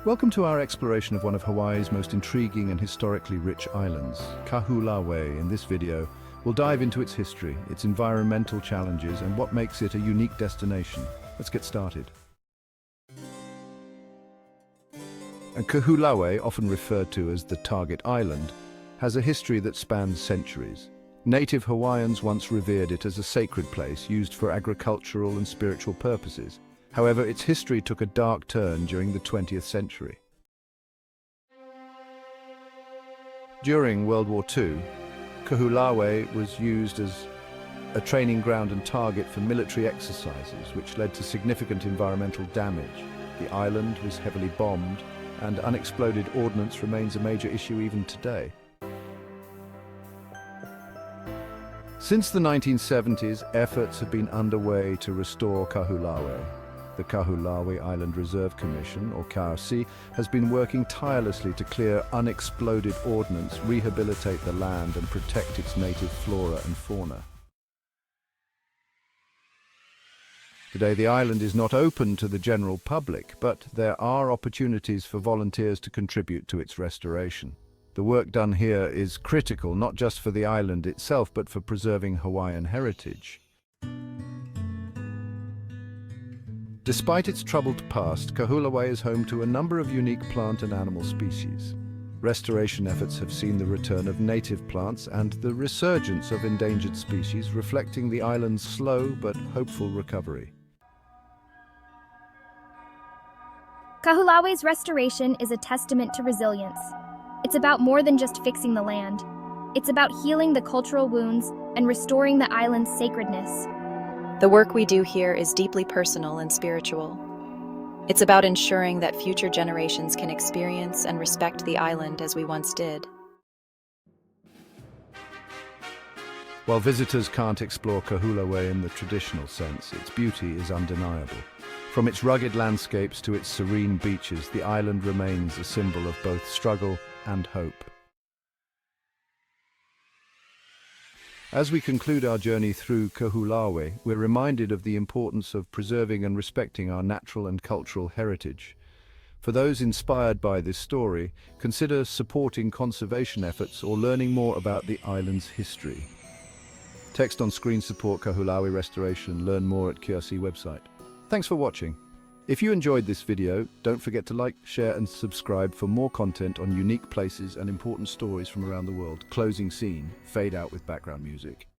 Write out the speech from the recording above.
Welcome to our exploration of one of Hawaii's most intriguing and historically rich islands, Kahoolawe. In this video, we'll dive into its history, its environmental challenges, and what makes it a unique destination. Let's get started. And Kahoolawe, often referred to as the Target Island, has a history that spans centuries. Native Hawaiians once revered it as a sacred place used for agricultural and spiritual purposes. However, its history took a dark turn during the 20th century. During World War II, Kahoolawe was used as a training ground and target for military exercises, which led to significant environmental damage. The island was heavily bombed, and unexploded ordnance remains a major issue even today. Since the 1970s, efforts have been underway to restore Kahoolawe. The Kahoolawe Island Reserve Commission, or KRC, has been working tirelessly to clear unexploded ordnance, rehabilitate the land, and protect its native flora and fauna. Today, the island is not open to the general public, but there are opportunities for volunteers to contribute to its restoration. The work done here is critical, not just for the island itself, but for preserving Hawaiian heritage. Despite its troubled past, Kahoolawe is home to a number of unique plant and animal species. Restoration efforts have seen the return of native plants and the resurgence of endangered species, reflecting the island's slow but hopeful recovery. Kahoolawe's restoration is a testament to resilience. It's about more than just fixing the land. It's about healing the cultural wounds and restoring the island's sacredness. The work we do here is deeply personal and spiritual. It's about ensuring that future generations can experience and respect the island as we once did. While visitors can't explore Kahoolawe in the traditional sense, its beauty is undeniable. From its rugged landscapes to its serene beaches, the island remains a symbol of both struggle and hope. As we conclude our journey through Kahoolawe, we're reminded of the importance of preserving and respecting our natural and cultural heritage. For those inspired by this story, consider supporting conservation efforts or learning more about the island's history. Text on screen: support Kahoolawe restoration. Learn more at KRC website. Thanks for watching. If you enjoyed this video, don't forget to like, share and subscribe for more content on unique places and important stories from around the world. Closing scene, fade out with background music.